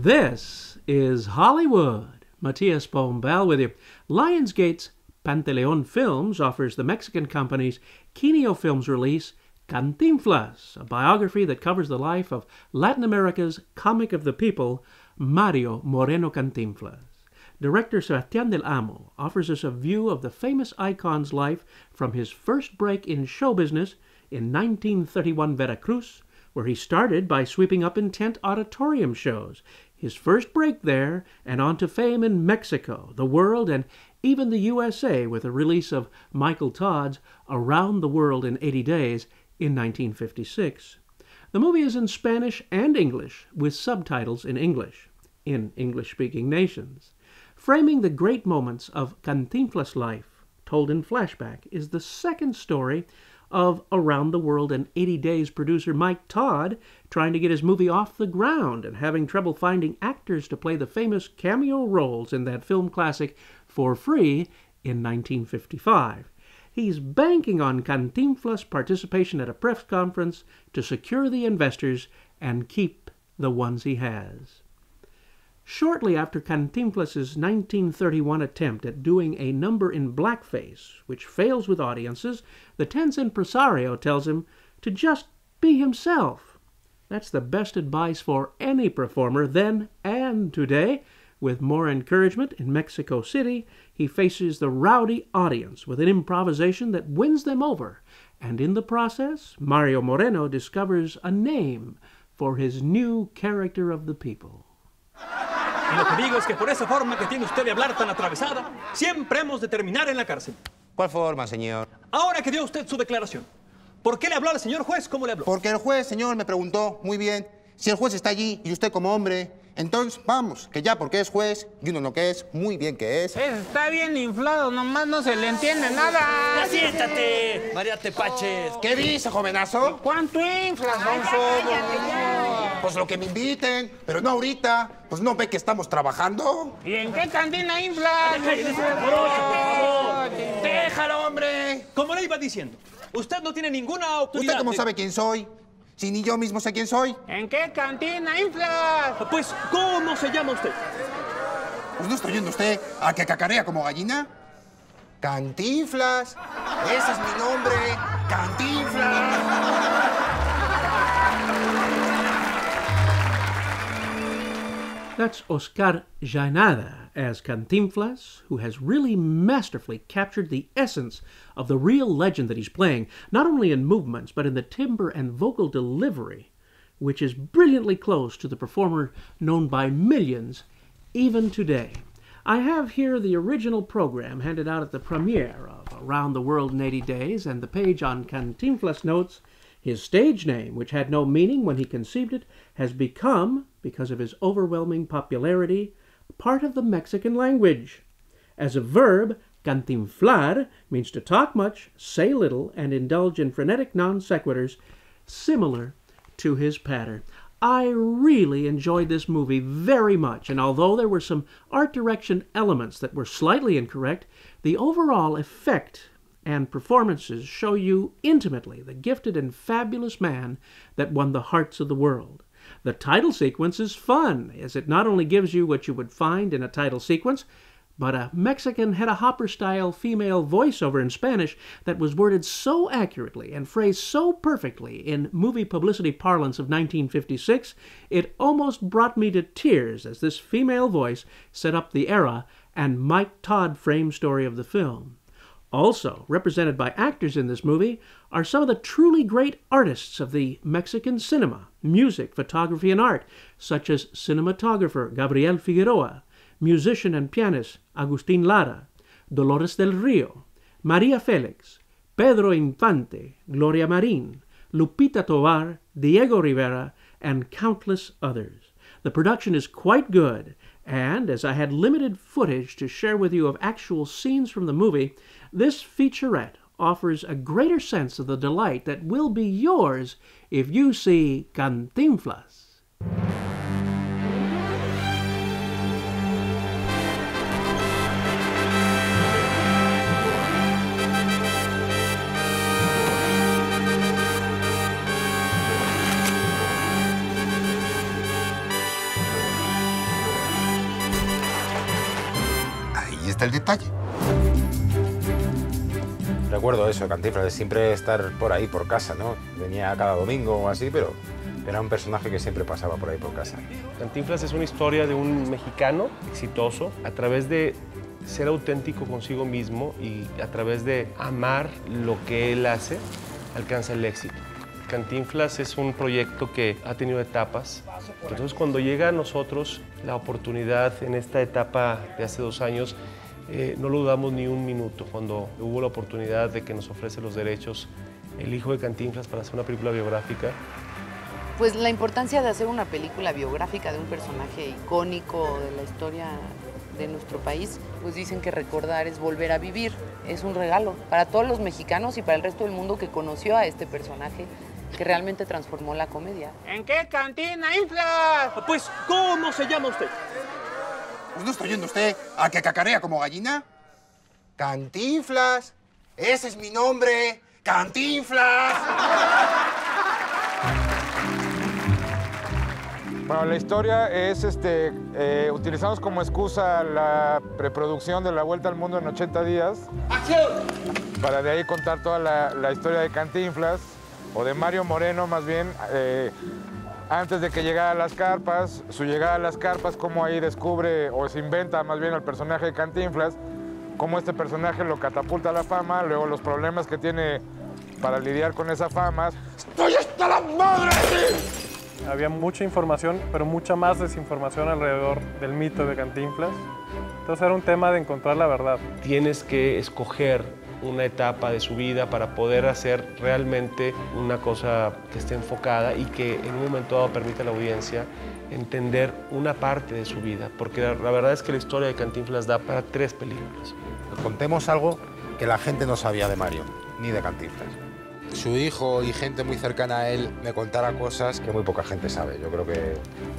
This is Hollywood. Matías Bombal with you. Lionsgate's Pantelion Films offers the Mexican company's Kineo Films release Cantinflas, a biography that covers the life of Latin America's comic of the people, Mario Moreno Cantinflas. Director Sebastián del Amo offers us a view of the famous icon's life from his first break in show business in 1931 Veracruz, where he started by sweeping up in tent auditorium shows, his first break there, and on to fame in Mexico, the world, and even the USA with the release of Michael Todd's Around the World in 80 Days in 1956. The movie is in Spanish and English, with subtitles in English, in English-speaking nations. Framing the great moments of Cantinflas' life, told in flashback, is the second story of Around the World in 80 Days producer Mike Todd trying to get his movie off the ground and having trouble finding actors to play the famous cameo roles in that film classic for free in 1955. He's banking on Cantinflas' participation at a press conference to secure the investors and keep the ones he has. Shortly after Cantinflas' 1931 attempt at doing a number in blackface, which fails with audiences, the tense impresario tells him to just be himself. That's the best advice for any performer then and today. With more encouragement in Mexico City, he faces the rowdy audience with an improvisation that wins them over, and in the process, Mario Moreno discovers a name for his new character of the people. Y lo que digo es que por esa forma que tiene usted de hablar tan atravesada, siempre hemos de terminar en la cárcel. ¿Cuál forma, señor? Ahora que dio usted su declaración, ¿por qué le habló al señor juez como le habló? Porque el juez, señor, me preguntó, muy bien, si el juez está allí y usted como hombre, entonces vamos, que ya porque es juez y uno no que es, muy bien que es. Está bien inflado, nomás no se le entiende nada. ¡Ya siéntate, María Tepaches! ¿Qué dice, jovenazo? ¿Cuánto inflas, Pues lo que me inviten, pero no ahorita. Pues no ve que estamos trabajando. ¿Y en qué cantina inflas? ¡Déjalo, hombre! Como le iba diciendo, usted no tiene ninguna autoridad. ¿Usted cómo sabe quién soy? Si ni yo mismo sé quién soy. ¿En qué cantina inflas? Pues, ¿cómo se llama usted? Pues no estoy viendo usted a que cacarea como gallina. Cantinflas. Ese es mi nombre. Cantinflas. That's Oscar Jaenada as Cantinflas, who has really masterfully captured the essence of the real legend that he's playing, not only in movements, but in the timbre and vocal delivery, which is brilliantly close to the performer known by millions even today. I have here the original program handed out at the premiere of Around the World in 80 Days, and the page on Cantinflas notes, his stage name, which had no meaning when he conceived it, has become, because of his overwhelming popularity, part of the Mexican language. As a verb, cantinflar means to talk much, say little, and indulge in frenetic non sequiturs, similar to his patter. I really enjoyed this movie very much, and although there were some art direction elements that were slightly incorrect, the overall effect and performances show you intimately the gifted and fabulous man that won the hearts of the world. The title sequence is fun, as it not only gives you what you would find in a title sequence, but a Mexican Hedda Hopper-style female voiceover in Spanish that was worded so accurately and phrased so perfectly in movie publicity parlance of 1956, it almost brought me to tears as this female voice set up the era and Mike Todd frame story of the film. Also represented by actors in this movie are some of the truly great artists of the Mexican cinema, music, photography, and art, such as cinematographer Gabriel Figueroa, musician and pianist Agustín Lara, Dolores del Río, María Félix, Pedro Infante, Gloria Marín, Lupita Tovar, Diego Rivera, and countless others. The production is quite good, and as I had limited footage to share with you of actual scenes from the movie, this featurette offers a greater sense of the delight that will be yours if you see Cantinflas. Ahí está el detalle. Recuerdo eso, Cantinflas, de siempre estar por ahí, por casa, ¿no? Venía cada domingo o así, pero era un personaje que siempre pasaba por ahí, por casa. Cantinflas es una historia de un mexicano exitoso a través de ser auténtico consigo mismo y a través de amar lo que él hace, alcanza el éxito. Cantinflas es un proyecto que ha tenido etapas. Entonces, cuando llega a nosotros la oportunidad en esta etapa de hace 2 años, no lo dudamos ni un minuto. Cuando hubo la oportunidad de que nos ofrece los derechos el hijo de Cantinflas para hacer una película biográfica. Pues la importancia de hacer una película biográfica de un personaje icónico de la historia de nuestro país, pues dicen que recordar es volver a vivir. Es un regalo para todos los mexicanos y para el resto del mundo que conoció a este personaje que realmente transformó la comedia. ¿En qué cantina inflas? Pues, ¿cómo se llama usted? Pues no está oyendo usted a que cacarea como gallina. Cantinflas. Ese es mi nombre. Cantinflas. Bueno, la historia es, utilizamos como excusa la preproducción de La Vuelta al Mundo en 80 días. ¡Acción! Para de ahí contar toda la historia de Cantinflas, o de Mario Moreno más bien, antes de que llegara a las carpas, su llegada a las carpas, cómo ahí descubre o se inventa más bien el personaje de Cantinflas, cómo este personaje lo catapulta a la fama, luego los problemas que tiene para lidiar con esa fama. ¡Estoy hasta la madre! Había mucha información, pero mucha más desinformación alrededor del mito de Cantinflas. Entonces era un tema de encontrar la verdad. Tienes que escoger una etapa de su vida para poder hacer realmente una cosa que esté enfocada y que en un momento dado permita a la audiencia entender una parte de su vida, porque la verdad es que la historia de Cantinflas da para 3 películas. Contemos algo que la gente no sabía de Mario, ni de Cantinflas. Su hijo y gente muy cercana a él me contara cosas que muy poca gente sabe. Yo creo que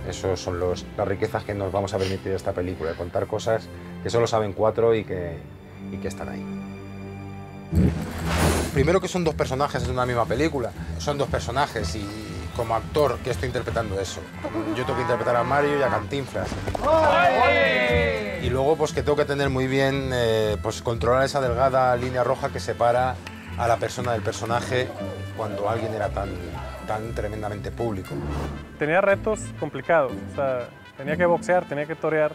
esos son las riquezas que nos vamos a permitir esta película, de contar cosas que solo saben 4 y que están ahí. Primero que son 2 personajes en una misma película. Son 2 personajes y como actor que estoy interpretando eso. Yo tengo que interpretar a Mario y a Cantinflas. Y luego pues que tengo que tener muy bien, pues controlar esa delgada línea roja que separa a la persona del personaje cuando alguien era tan tremendamente público. Tenía retos complicados, o sea, tenía que boxear, tenía que torear,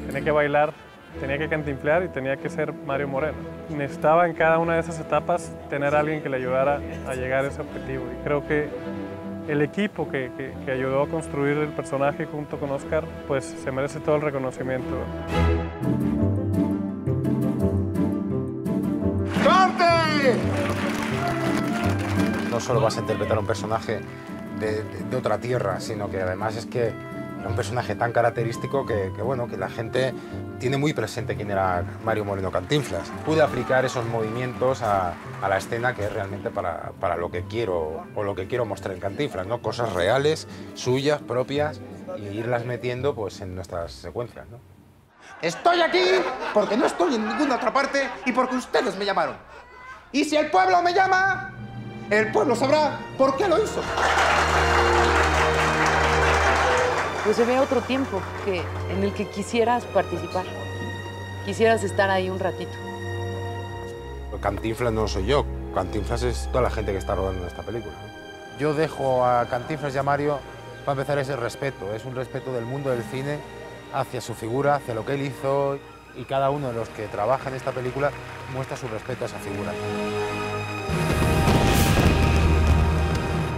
tenía que bailar, tenía que cantinflear y tenía que ser Mario Moreno. Necesitaba en cada una de esas etapas tener a alguien que le ayudara a llegar a ese objetivo. Y creo que el equipo que ayudó a construir el personaje junto con Oscar, pues se merece todo el reconocimiento. No solo vas a interpretar a un personaje de otra tierra, sino que además es que era un personaje tan característico que la gente tiene muy presente quién era Mario Moreno Cantinflas. Pude aplicar esos movimientos a la escena, que es realmente para lo que quiero o lo que quiero mostrar en Cantinflas, ¿no? Cosas reales, suyas, propias, y irlas metiendo pues en nuestras secuencias, ¿no? Estoy aquí porque no estoy en ninguna otra parte y porque ustedes me llamaron. Y si el pueblo me llama, el pueblo sabrá por qué lo hizo. Pues se ve otro tiempo en el que quisieras participar, quisieras estar ahí un ratito. Cantinflas no soy yo, Cantinflas es toda la gente que está rodando en esta película, ¿no? Yo dejo a Cantinflas y a Mario, para empezar, ese respeto, es un respeto del mundo del cine hacia su figura, hacia lo que él hizo, y cada uno de los que trabaja en esta película muestra su respeto a esa figura.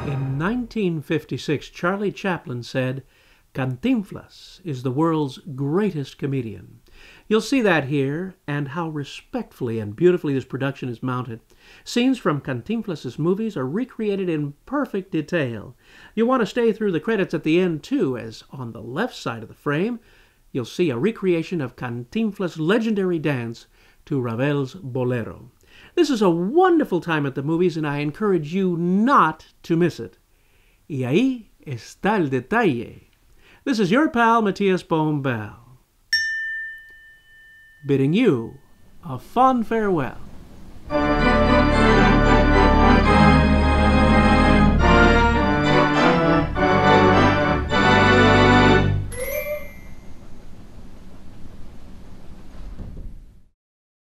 In 1956, Charlie Chaplin said, Cantinflas is the world's greatest comedian. You'll see that here, and how respectfully and beautifully this production is mounted. Scenes from Cantinflas' movies are recreated in perfect detail. You'll want to stay through the credits at the end, too, as on the left side of the frame, you'll see a recreation of Cantinflas' legendary dance to Ravel's Bolero. This is a wonderful time at the movies, and I encourage you not to miss it. Y ahí está el detalle. This is your pal, Matías Bombal, bidding you a fond farewell.